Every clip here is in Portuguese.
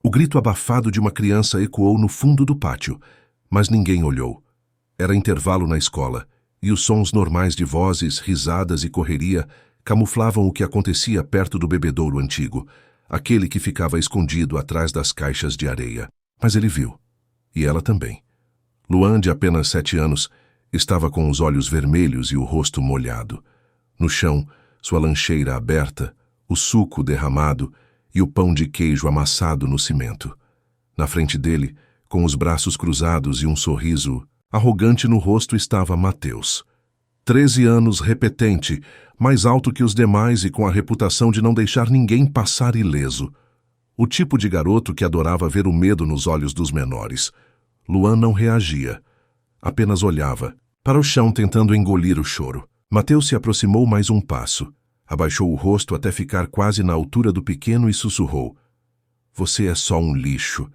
O grito abafado de uma criança ecoou no fundo do pátio, mas ninguém olhou. Era intervalo na escola, e os sons normais de vozes, risadas e correria camuflavam o que acontecia perto do bebedouro antigo, aquele que ficava escondido atrás das caixas de areia. Mas ele viu. E ela também. Luan, de apenas 7 anos, estava com os olhos vermelhos e o rosto molhado. No chão, sua lancheira aberta, o suco derramado e o pão de queijo amassado no cimento. Na frente dele, com os braços cruzados e um sorriso arrogante no rosto, estava Mateus. 13 anos, repetente, mais alto que os demais e com a reputação de não deixar ninguém passar ileso. O tipo de garoto que adorava ver o medo nos olhos dos menores. Luan não reagia. Apenas olhava para o chão tentando engolir o choro. Mateus se aproximou mais um passo. Abaixou o rosto até ficar quase na altura do pequeno e sussurrou: "Você é só um lixo.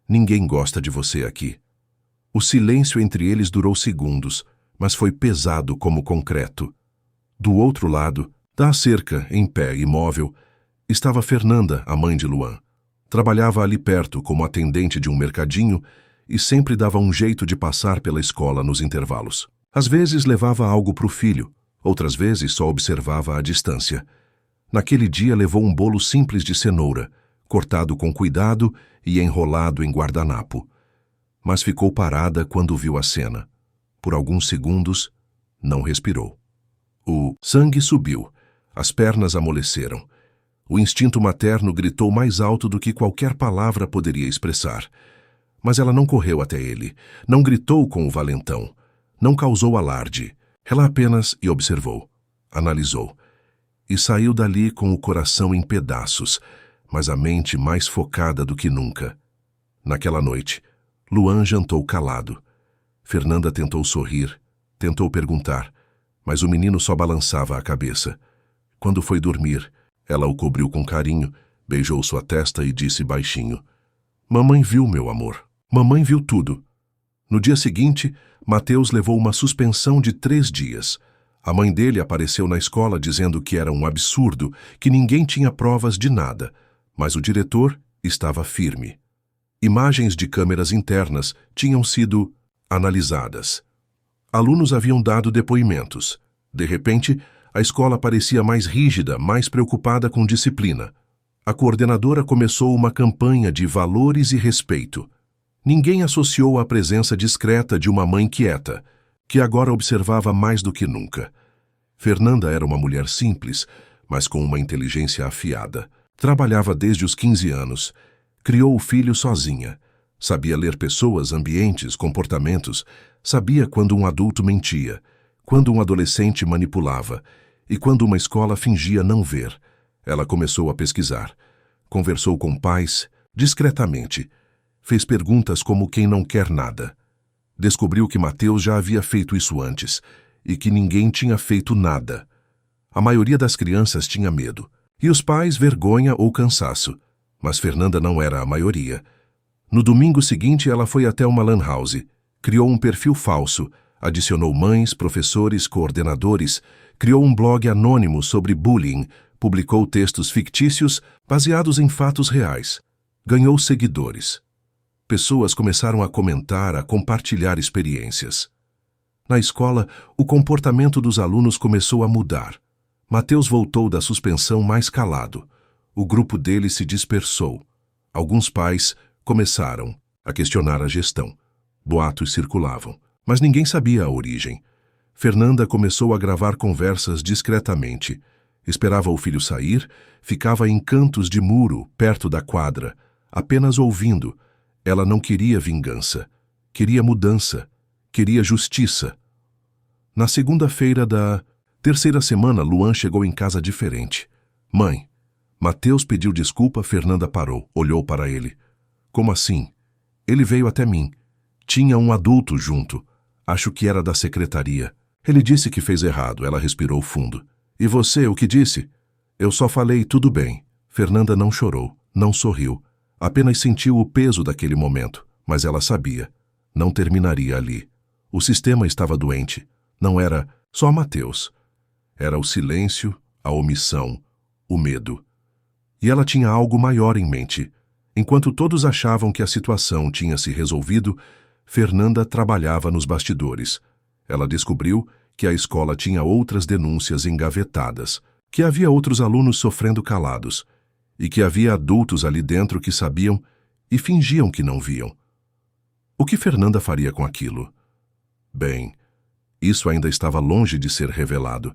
Ninguém gosta de você aqui." O silêncio entre eles durou segundos, mas foi pesado como concreto. Do outro lado, da cerca, em pé, imóvel, estava Fernanda, a mãe de Luan. Trabalhava ali perto como atendente de um mercadinho e sempre dava um jeito de passar pela escola nos intervalos. Às vezes levava algo para o filho, outras vezes só observava à distância. Naquele dia levou um bolo simples de cenoura, cortado com cuidado e enrolado em guardanapo. Mas ficou parada quando viu a cena. Por alguns segundos, não respirou. O sangue subiu, as pernas amoleceram. O instinto materno gritou mais alto do que qualquer palavra poderia expressar. Mas ela não correu até ele, não gritou com o valentão, não causou alarde. Ela apenas observou, analisou, e saiu dali com o coração em pedaços, mas a mente mais focada do que nunca. Naquela noite, Luan jantou calado. Fernanda tentou sorrir, tentou perguntar, mas o menino só balançava a cabeça. Quando foi dormir, ela o cobriu com carinho, beijou sua testa e disse baixinho: "Mamãe viu, meu amor. Mamãe viu tudo." No dia seguinte, Mateus levou uma suspensão de 3 dias. A mãe dele apareceu na escola dizendo que era um absurdo, que ninguém tinha provas de nada, mas o diretor estava firme. Imagens de câmeras internas tinham sido analisadas. Alunos haviam dado depoimentos. De repente, a escola parecia mais rígida, mais preocupada com disciplina. A coordenadora começou uma campanha de valores e respeito. Ninguém associou a presença discreta de uma mãe quieta, que agora observava mais do que nunca. Fernanda era uma mulher simples, mas com uma inteligência afiada. Trabalhava desde os 15 anos. Criou o filho sozinha. Sabia ler pessoas, ambientes, comportamentos. Sabia quando um adulto mentia, quando um adolescente manipulava e quando uma escola fingia não ver. Ela começou a pesquisar. Conversou com pais, discretamente. Fez perguntas como quem não quer nada. Descobriu que Mateus já havia feito isso antes e que ninguém tinha feito nada. A maioria das crianças tinha medo, e os pais vergonha ou cansaço, mas Fernanda não era a maioria. No domingo seguinte, ela foi até uma lan house, criou um perfil falso, adicionou mães, professores, coordenadores, criou um blog anônimo sobre bullying, publicou textos fictícios baseados em fatos reais. Ganhou seguidores. Pessoas começaram a comentar, a compartilhar experiências. Na escola, o comportamento dos alunos começou a mudar. Mateus voltou da suspensão mais calado. O grupo dele se dispersou. Alguns pais começaram a questionar a gestão. Boatos circulavam, mas ninguém sabia a origem. Fernanda começou a gravar conversas discretamente. Esperava o filho sair, ficava em cantos de muro, perto da quadra, apenas ouvindo. Ela não queria vingança, queria mudança, queria justiça. Na segunda-feira da 3ª semana, Luan chegou em casa diferente. "Mãe." Mateus pediu desculpa. Fernanda parou, olhou para ele. "Como assim?" "Ele veio até mim. Tinha um adulto junto. Acho que era da secretaria. Ele disse que fez errado." Ela respirou fundo. "E você, o que disse?" "Eu só falei tudo bem." Fernanda não chorou, não sorriu. Apenas sentiu o peso daquele momento, mas ela sabia. Não terminaria ali. O sistema estava doente. Não era só Mateus. Era o silêncio, a omissão, o medo. E ela tinha algo maior em mente. Enquanto todos achavam que a situação tinha se resolvido, Fernanda trabalhava nos bastidores. Ela descobriu que a escola tinha outras denúncias engavetadas, que havia outros alunos sofrendo calados, e que havia adultos ali dentro que sabiam e fingiam que não viam. O que Fernanda faria com aquilo? Bem, isso ainda estava longe de ser revelado.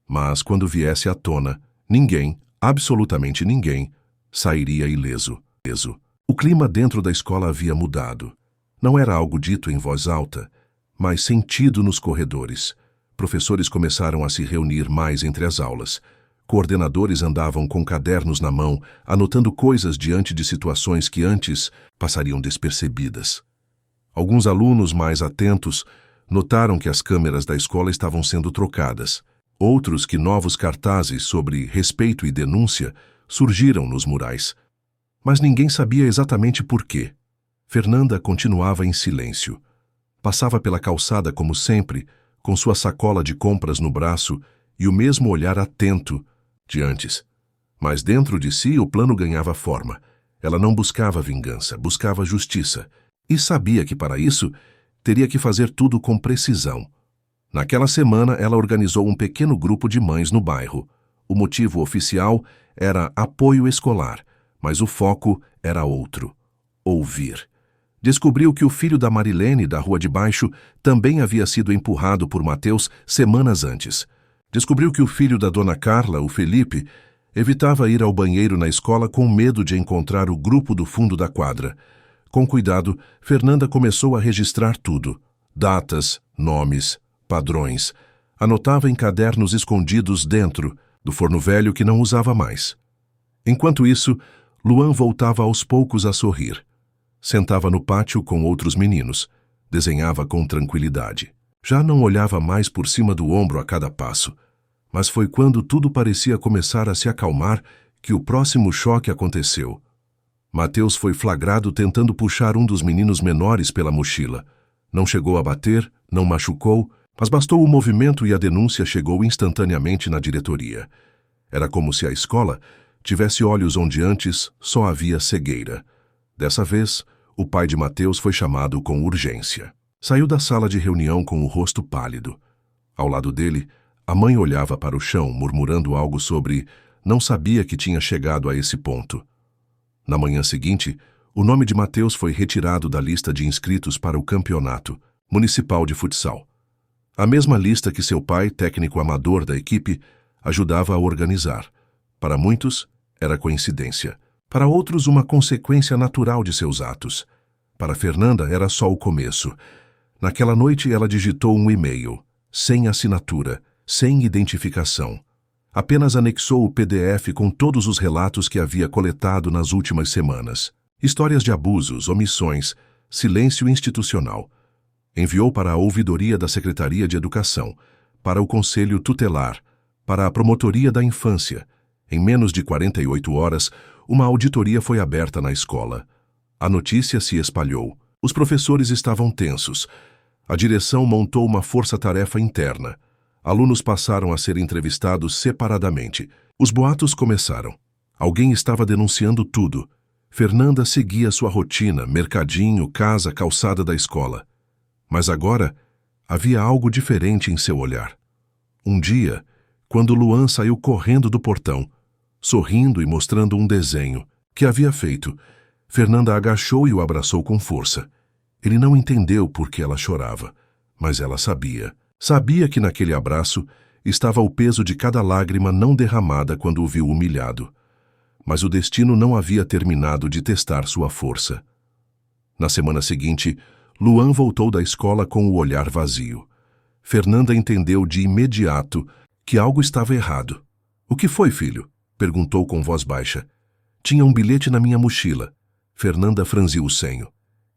Mas quando viesse à tona, ninguém, absolutamente ninguém, sairia ileso. O clima dentro da escola havia mudado. Não era algo dito em voz alta, mas sentido nos corredores. Professores começaram a se reunir mais entre as aulas. Coordenadores andavam com cadernos na mão, anotando coisas diante de situações que antes passariam despercebidas. Alguns alunos mais atentos notaram que as câmeras da escola estavam sendo trocadas. Outros que novos cartazes sobre respeito e denúncia surgiram nos murais. Mas ninguém sabia exatamente por quê. Fernanda continuava em silêncio. Passava pela calçada como sempre, com sua sacola de compras no braço e o mesmo olhar atento de antes. Mas dentro de si o plano ganhava forma. Ela não buscava vingança, buscava justiça. E sabia que para isso teria que fazer tudo com precisão. Naquela semana ela organizou um pequeno grupo de mães no bairro. O motivo oficial era apoio escolar, mas o foco era outro: ouvir. Descobriu que o filho da Marilene, da rua de baixo, também havia sido empurrado por Mateus semanas antes. Descobriu que o filho da dona Carla, o Felipe, evitava ir ao banheiro na escola com medo de encontrar o grupo do fundo da quadra. Com cuidado, Fernanda começou a registrar tudo: datas, nomes, padrões. Anotava em cadernos escondidos dentro do forno velho que não usava mais. Enquanto isso, Luan voltava aos poucos a sorrir. Sentava no pátio com outros meninos. Desenhava com tranquilidade. Já não olhava mais por cima do ombro a cada passo. Mas foi quando tudo parecia começar a se acalmar que o próximo choque aconteceu. Mateus foi flagrado tentando puxar um dos meninos menores pela mochila. Não chegou a bater, não machucou, mas bastou o movimento e a denúncia chegou instantaneamente na diretoria. Era como se a escola tivesse olhos onde antes só havia cegueira. Dessa vez, o pai de Mateus foi chamado com urgência. Saiu da sala de reunião com o rosto pálido. Ao lado dele, a mãe olhava para o chão, murmurando algo sobre não sabia que tinha chegado a esse ponto. Na manhã seguinte, o nome de Mateus foi retirado da lista de inscritos para o campeonato municipal de futsal. A mesma lista que seu pai, técnico amador da equipe, ajudava a organizar. Para muitos, era coincidência. Para outros, uma consequência natural de seus atos. Para Fernanda, era só o começo. Naquela noite, ela digitou um e-mail, sem assinatura, sem identificação. Apenas anexou o PDF com todos os relatos que havia coletado nas últimas semanas. Histórias de abusos, omissões, silêncio institucional. Enviou para a ouvidoria da Secretaria de Educação, para o Conselho Tutelar, para a Promotoria da Infância. Em menos de 48 horas, uma auditoria foi aberta na escola. A notícia se espalhou. Os professores estavam tensos. A direção montou uma força-tarefa interna. Alunos passaram a ser entrevistados separadamente. Os boatos começaram. Alguém estava denunciando tudo. Fernanda seguia sua rotina, mercadinho, casa, calçada da escola. Mas agora, havia algo diferente em seu olhar. Um dia, quando Luan saiu correndo do portão, sorrindo e mostrando um desenho que havia feito, Fernanda agachou e o abraçou com força. Ele não entendeu por que ela chorava, mas ela sabia. Sabia que naquele abraço estava o peso de cada lágrima não derramada quando o viu humilhado. Mas o destino não havia terminado de testar sua força. Na semana seguinte, Luan voltou da escola com o olhar vazio. Fernanda entendeu de imediato que algo estava errado. "O que foi, filho?" perguntou com voz baixa. "Tinha um bilhete na minha mochila." Fernanda franziu o senho.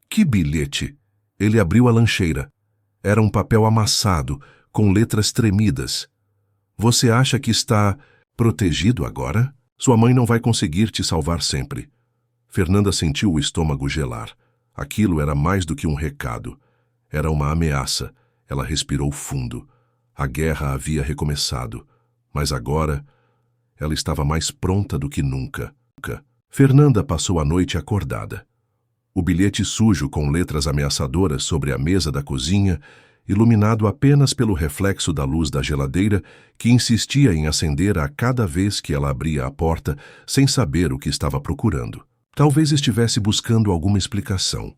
"Que bilhete?" Ele abriu a lancheira. Era um papel amassado, com letras tremidas. "Você acha que está protegido agora? Sua mãe não vai conseguir te salvar sempre." Fernanda sentiu o estômago gelar. Aquilo era mais do que um recado. Era uma ameaça. Ela respirou fundo. A guerra havia recomeçado. Mas agora, ela estava mais pronta do que nunca. Fernanda passou a noite acordada. O bilhete sujo com letras ameaçadoras sobre a mesa da cozinha, iluminado apenas pelo reflexo da luz da geladeira, que insistia em acender a cada vez que ela abria a porta, sem saber o que estava procurando. Talvez estivesse buscando alguma explicação,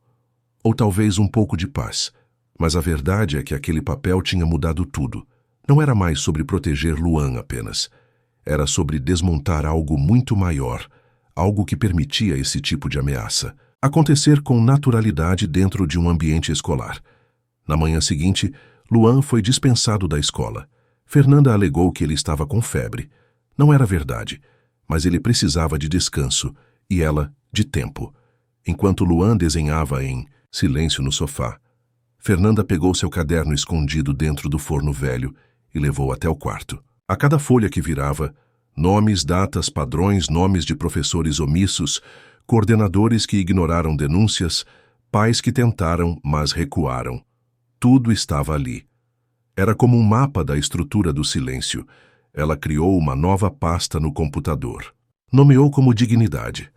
ou talvez um pouco de paz. Mas a verdade é que aquele papel tinha mudado tudo. Não era mais sobre proteger Luan apenas. Era sobre desmontar algo muito maior, algo que permitia esse tipo de ameaça acontecer com naturalidade dentro de um ambiente escolar. Na manhã seguinte, Luan foi dispensado da escola. Fernanda alegou que ele estava com febre. Não era verdade, mas ele precisava de descanso e ela de tempo. Enquanto Luan desenhava em silêncio no sofá, Fernanda pegou seu caderno escondido dentro do forno velho e levou até o quarto. A cada folha que virava, nomes, datas, padrões, nomes de professores omissos, coordenadores que ignoraram denúncias, pais que tentaram, mas recuaram. Tudo estava ali. Era como um mapa da estrutura do silêncio. Ela criou uma nova pasta no computador. Nomeou como dignidade.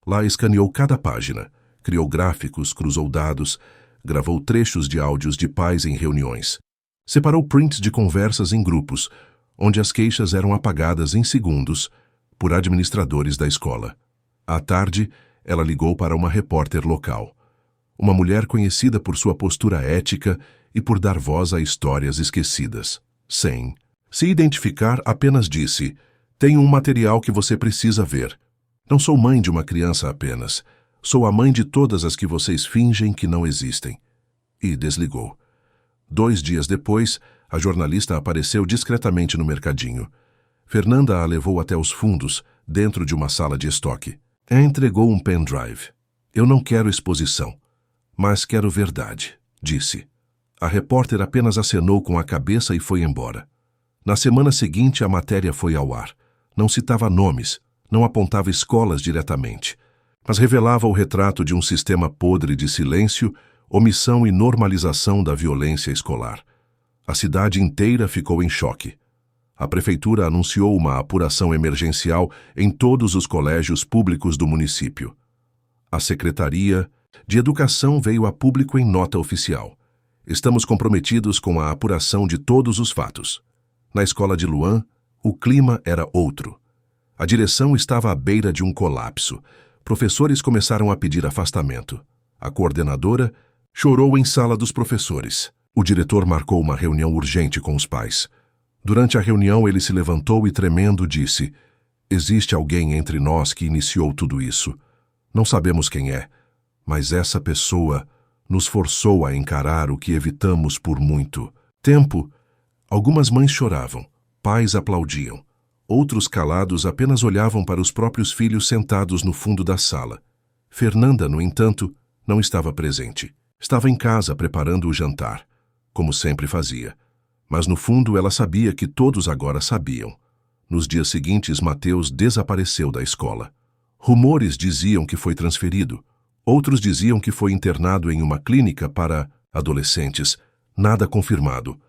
Lá escaneou cada página, criou gráficos, cruzou dados, gravou trechos de áudios de pais em reuniões. Separou prints de conversas em grupos, onde as queixas eram apagadas em segundos por administradores da escola. À tarde, ela ligou para uma repórter local. Uma mulher conhecida por sua postura ética e por dar voz a histórias esquecidas. Sem se identificar, apenas disse: "Tenho um material que você precisa ver. Não sou mãe de uma criança apenas. Sou a mãe de todas as que vocês fingem que não existem." E desligou. 2 dias depois, a jornalista apareceu discretamente no mercadinho. Fernanda a levou até os fundos, dentro de uma sala de estoque. Entregou um pendrive. "Eu não quero exposição, mas quero verdade", disse. A repórter apenas acenou com a cabeça e foi embora. Na semana seguinte, a matéria foi ao ar. Não citava nomes, não apontava escolas diretamente, mas revelava o retrato de um sistema podre de silêncio, omissão e normalização da violência escolar. A cidade inteira ficou em choque. A prefeitura anunciou uma apuração emergencial em todos os colégios públicos do município. A Secretaria de Educação veio a público em nota oficial: "Estamos comprometidos com a apuração de todos os fatos." Na escola de Luan, o clima era outro. A direção estava à beira de um colapso. Professores começaram a pedir afastamento. A coordenadora chorou em sala dos professores. O diretor marcou uma reunião urgente com os pais. Durante a reunião, ele se levantou e, tremendo, disse: "Existe alguém entre nós que iniciou tudo isso. Não sabemos quem é, mas essa pessoa nos forçou a encarar o que evitamos por muito tempo." Algumas mães choravam, pais aplaudiam. Outros, calados, apenas olhavam para os próprios filhos sentados no fundo da sala. Fernanda, no entanto, não estava presente. Estava em casa preparando o jantar, como sempre fazia. Mas no fundo ela sabia que todos agora sabiam. Nos dias seguintes, Mateus desapareceu da escola. Rumores diziam que foi transferido. Outros diziam que foi internado em uma clínica para adolescentes. Nada confirmado.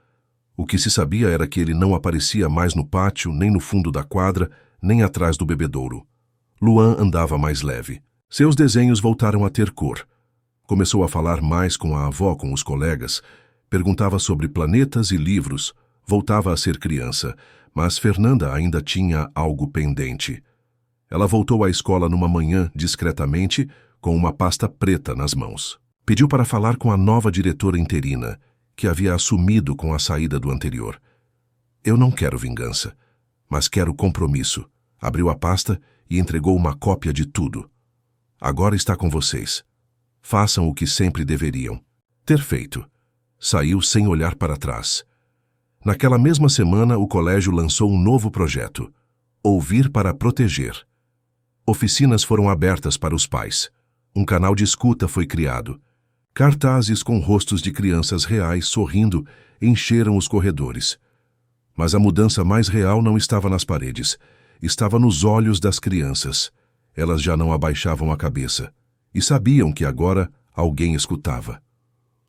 O que se sabia era que ele não aparecia mais no pátio, nem no fundo da quadra, nem atrás do bebedouro. Luan andava mais leve. Seus desenhos voltaram a ter cor. Começou a falar mais com a avó, com os colegas. Perguntava sobre planetas e livros. Voltava a ser criança, mas Fernanda ainda tinha algo pendente. Ela voltou à escola numa manhã, discretamente, com uma pasta preta nas mãos. Pediu para falar com a nova diretora interina, que havia assumido com a saída do anterior. "Eu não quero vingança, mas quero compromisso." Abriu a pasta e entregou uma cópia de tudo. "Agora está com vocês. Façam o que sempre deveriam ter feito." Saiu sem olhar para trás. Naquela mesma semana, o colégio lançou um novo projeto: Ouvir para Proteger. Oficinas foram abertas para os pais. Um canal de escuta foi criado. Cartazes com rostos de crianças reais sorrindo encheram os corredores. Mas a mudança mais real não estava nas paredes. Estava nos olhos das crianças. Elas já não abaixavam a cabeça e sabiam que agora alguém escutava.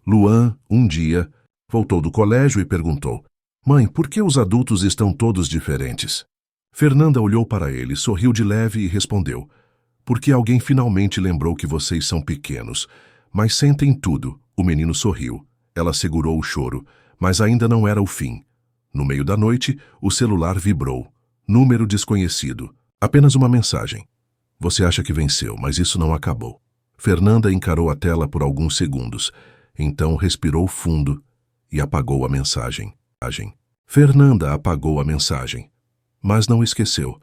Luan, um dia, voltou do colégio e perguntou: "Mãe, por que os adultos estão todos diferentes?" Fernanda olhou para ele, sorriu de leve e respondeu: Porque alguém finalmente lembrou que vocês são pequenos, mas sentem tudo. O menino sorriu. Ela segurou o choro, mas ainda não era o fim. No meio da noite, o celular vibrou. Número desconhecido. Apenas uma mensagem. Você acha que venceu, mas isso não acabou. Fernanda encarou a tela por alguns segundos. Então respirou fundo e apagou a mensagem. Fernanda apagou a mensagem. Mas não esqueceu.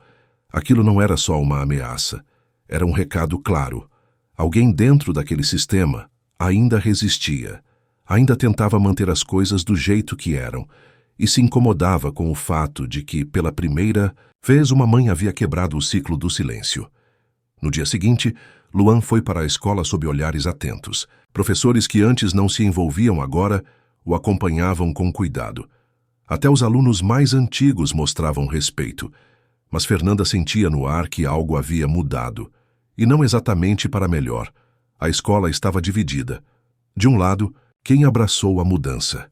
Aquilo não era só uma ameaça. Era um recado claro. Alguém dentro daquele sistema ainda resistia. Ainda tentava manter as coisas do jeito que eram. E se incomodava com o fato de que, pela primeira vez, uma mãe havia quebrado o ciclo do silêncio. No dia seguinte, Luan foi para a escola sob olhares atentos. Professores que antes não se envolviam agora o acompanhavam com cuidado. Até os alunos mais antigos mostravam respeito. Mas Fernanda sentia no ar que algo havia mudado. E não exatamente para melhor. A escola estava dividida. De um lado, quem abraçou a mudança.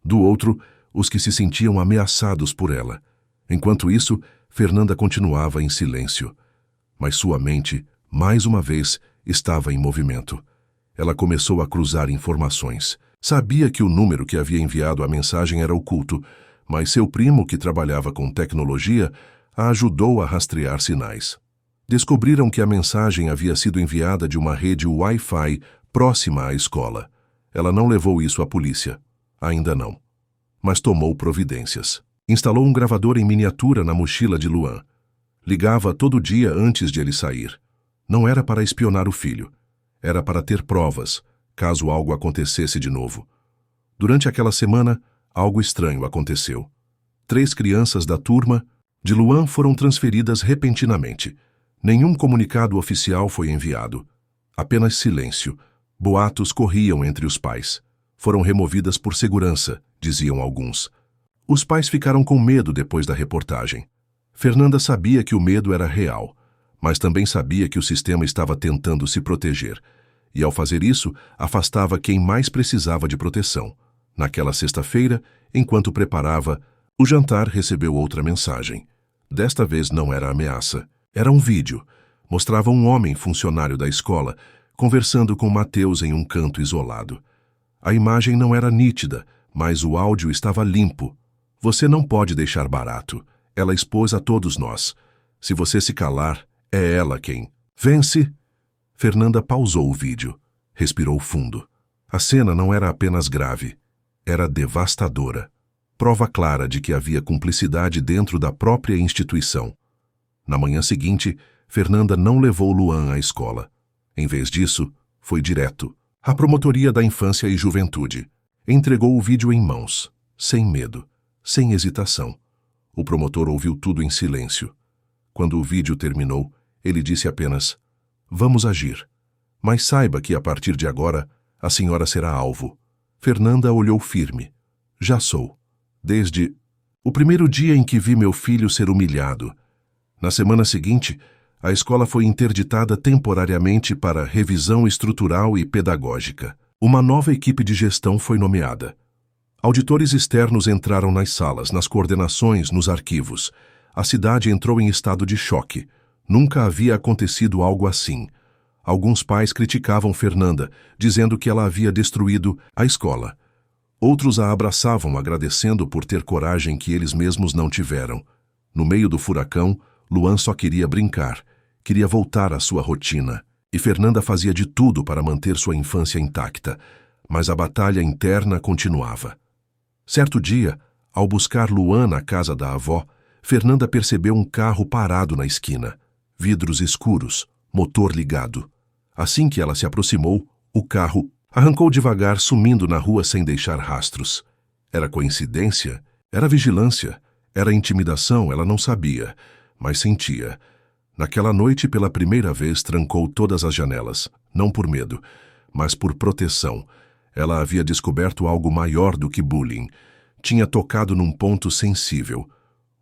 Do outro, os que se sentiam ameaçados por ela. Enquanto isso, Fernanda continuava em silêncio. Mas sua mente, mais uma vez, estava em movimento. Ela começou a cruzar informações. Sabia que o número que havia enviado a mensagem era oculto, mas seu primo, que trabalhava com tecnologia, a ajudou a rastrear sinais. Descobriram que a mensagem havia sido enviada de uma rede Wi-Fi próxima à escola. Ela não levou isso à polícia. Ainda não. Mas tomou providências. Instalou um gravador em miniatura na mochila de Luan. Ligava todo dia antes de ele sair. Não era para espionar o filho. Era para ter provas, caso algo acontecesse de novo. Durante aquela semana, algo estranho aconteceu. 3 crianças da turma de Luan foram transferidas repentinamente. Nenhum comunicado oficial foi enviado. Apenas silêncio. Boatos corriam entre os pais. Foram removidas por segurança, diziam alguns. Os pais ficaram com medo depois da reportagem. Fernanda sabia que o medo era real, mas também sabia que o sistema estava tentando se proteger. E ao fazer isso, afastava quem mais precisava de proteção. Naquela sexta-feira, enquanto preparava, o jantar recebeu outra mensagem. Desta vez não era ameaça. Era um vídeo. Mostrava um homem funcionário da escola conversando com Mateus em um canto isolado. A imagem não era nítida, mas o áudio estava limpo. Você não pode deixar barato. Ela expôs a todos nós. Se você se calar, é ela quem vence. Fernanda pausou o vídeo. Respirou fundo. A cena não era apenas grave. Era devastadora. Prova clara de que havia cumplicidade dentro da própria instituição. Na manhã seguinte, Fernanda não levou Luan à escola. Em vez disso, foi direto à Promotoria da Infância e Juventude. Entregou o vídeo em mãos, sem medo, sem hesitação. O promotor ouviu tudo em silêncio. Quando o vídeo terminou, ele disse apenas: "Vamos agir. Mas saiba que, a partir de agora, a senhora será alvo." Fernanda olhou firme. "Já sou. Desde o primeiro dia em que vi meu filho ser humilhado." Na semana seguinte, a escola foi interditada temporariamente para revisão estrutural e pedagógica. Uma nova equipe de gestão foi nomeada. Auditores externos entraram nas salas, nas coordenações, nos arquivos. A cidade entrou em estado de choque. Nunca havia acontecido algo assim. Alguns pais criticavam Fernanda, dizendo que ela havia destruído a escola. Outros a abraçavam, agradecendo por ter coragem que eles mesmos não tiveram. No meio do furacão, Luan só queria brincar, queria voltar à sua rotina. E Fernanda fazia de tudo para manter sua infância intacta, mas a batalha interna continuava. Certo dia, ao buscar Luan na casa da avó, Fernanda percebeu um carro parado na esquina. Vidros escuros, motor ligado. Assim que ela se aproximou, o carro arrancou devagar, sumindo na rua sem deixar rastros. Era coincidência? Era vigilância? Era intimidação? Ela não sabia, mas sentia. Naquela noite, pela primeira vez, trancou todas as janelas, não por medo, mas por proteção. Ela havia descoberto algo maior do que bullying. Tinha tocado num ponto sensível.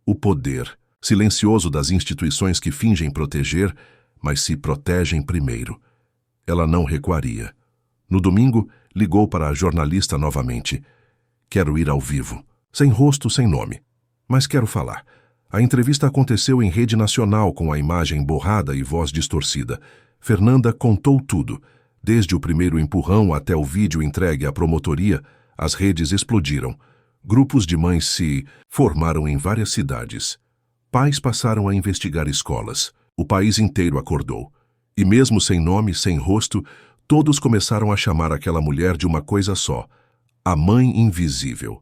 O poder, silencioso das instituições que fingem proteger, mas se protegem primeiro. Ela não recuaria. No domingo, ligou para a jornalista novamente. "Quero ir ao vivo. Sem rosto, sem nome. Mas quero falar. A entrevista aconteceu em rede nacional com a imagem borrada e voz distorcida. Fernanda contou tudo. Desde o primeiro empurrão até o vídeo entregue à promotoria, as redes explodiram. Grupos de mães se formaram em várias cidades. Pais passaram a investigar escolas. O país inteiro acordou. E mesmo sem nome, sem rosto, todos começaram a chamar aquela mulher de uma coisa só: a Mãe Invisível.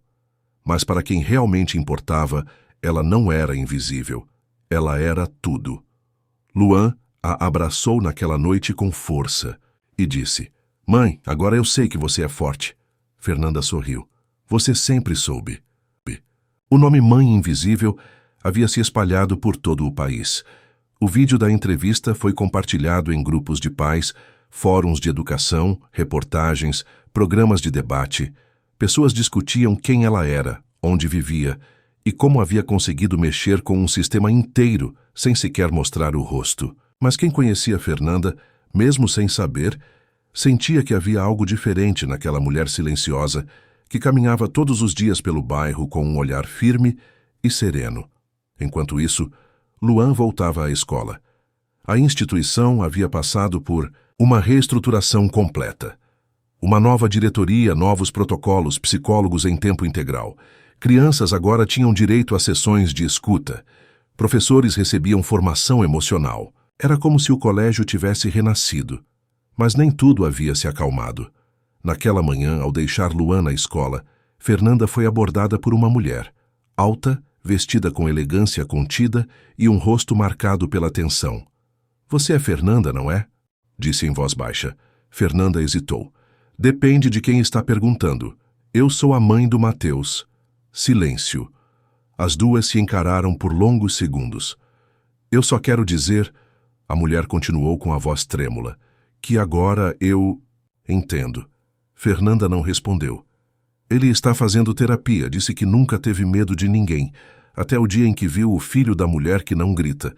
Mas para quem realmente importava, ela não era invisível. Ela era tudo. Luan a abraçou naquela noite com força e disse: "Mãe, agora eu sei que você é forte." Fernanda sorriu. "Você sempre soube." O nome Mãe Invisível havia se espalhado por todo o país. O vídeo da entrevista foi compartilhado em grupos de pais, fóruns de educação, reportagens, programas de debate. Pessoas discutiam quem ela era, onde vivia e como havia conseguido mexer com um sistema inteiro sem sequer mostrar o rosto. Mas quem conhecia Fernanda, mesmo sem saber, sentia que havia algo diferente naquela mulher silenciosa que caminhava todos os dias pelo bairro com um olhar firme e sereno. Enquanto isso, Luan voltava à escola. A instituição havia passado por uma reestruturação completa. Uma nova diretoria, novos protocolos, psicólogos em tempo integral. Crianças agora tinham direito a sessões de escuta. Professores recebiam formação emocional. Era como se o colégio tivesse renascido. Mas nem tudo havia se acalmado. Naquela manhã, ao deixar Luan na escola, Fernanda foi abordada por uma mulher, alta, vestida com elegância contida e um rosto marcado pela tensão. "Você é Fernanda, não é?" disse em voz baixa. Fernanda hesitou. "Depende de quem está perguntando. Eu sou a mãe do Mateus." Silêncio. As duas se encararam por longos segundos. "Eu só quero dizer," a mulher continuou com a voz trêmula, "que agora eu entendo." Fernanda não respondeu. "Ele está fazendo terapia, disse que nunca teve medo de ninguém, até o dia em que viu o filho da mulher que não grita.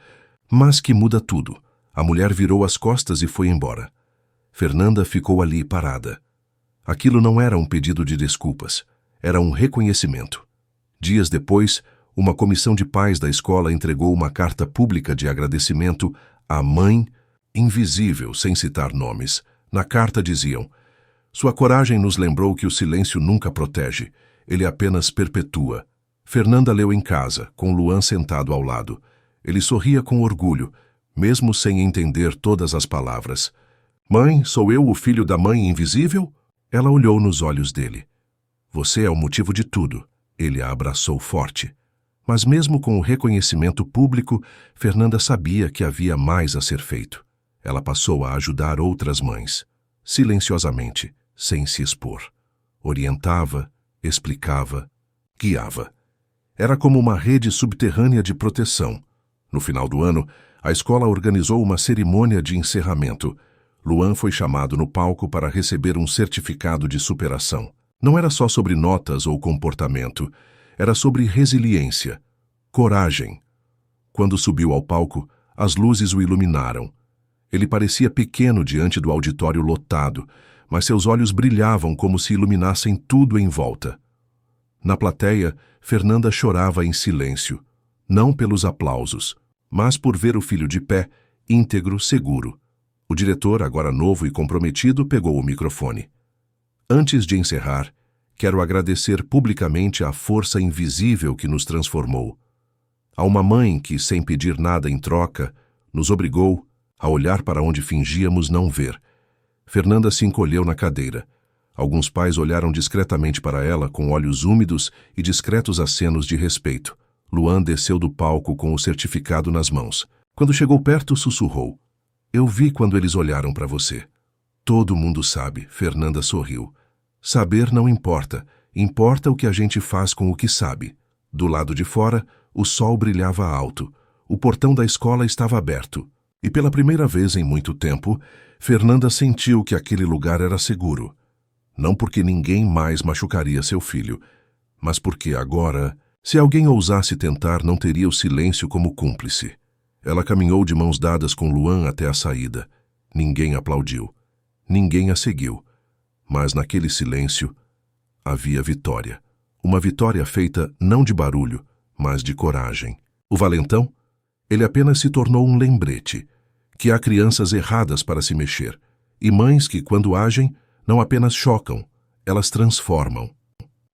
Mas que muda tudo." A mulher virou as costas e foi embora. Fernanda ficou ali parada. Aquilo não era um pedido de desculpas, era um reconhecimento. Dias depois, uma comissão de pais da escola entregou uma carta pública de agradecimento à Mãe Invisível, sem citar nomes. Na carta diziam: "Sua coragem nos lembrou que o silêncio nunca protege, ele apenas perpetua." Fernanda leu em casa, com Luan sentado ao lado. Ele sorria com orgulho, mesmo sem entender todas as palavras. "Mãe, sou eu o filho da Mãe Invisível?" Ela olhou nos olhos dele. "Você é o motivo de tudo." Ele a abraçou forte. Mas mesmo com o reconhecimento público, Fernanda sabia que havia mais a ser feito. Ela passou a ajudar outras mães, silenciosamente, sem se expor. Orientava, explicava, guiava. Era como uma rede subterrânea de proteção. No final do ano, a escola organizou uma cerimônia de encerramento. Luan foi chamado no palco para receber um certificado de superação. Não era só sobre notas ou comportamento, era sobre resiliência, coragem. Quando subiu ao palco, as luzes o iluminaram. Ele parecia pequeno diante do auditório lotado, mas seus olhos brilhavam como se iluminassem tudo em volta. Na plateia, Fernanda chorava em silêncio, não pelos aplausos, mas por ver o filho de pé, íntegro, seguro. O diretor, agora novo e comprometido, pegou o microfone. "Antes de encerrar, quero agradecer publicamente a força invisível que nos transformou. A uma mãe que, sem pedir nada em troca, nos obrigou a olhar para onde fingíamos não ver." Fernanda se encolheu na cadeira. Alguns pais olharam discretamente para ela com olhos úmidos e discretos acenos de respeito. Luan desceu do palco com o certificado nas mãos. Quando chegou perto, sussurrou: "Eu vi quando eles olharam para você." "Todo mundo sabe." Fernanda sorriu. "Saber não importa. Importa o que a gente faz com o que sabe." Do lado de fora, o sol brilhava alto. O portão da escola estava aberto. E pela primeira vez em muito tempo, Fernanda sentiu que aquele lugar era seguro. Não porque ninguém mais machucaria seu filho, mas porque agora, se alguém ousasse tentar, não teria o silêncio como cúmplice. Ela caminhou de mãos dadas com Luan até a saída. Ninguém aplaudiu. Ninguém a seguiu. Mas naquele silêncio havia vitória. Uma vitória feita não de barulho, mas de coragem. O valentão? Ele apenas se tornou um lembrete, que há crianças erradas para se mexer, e mães que, quando agem, não apenas chocam, elas transformam.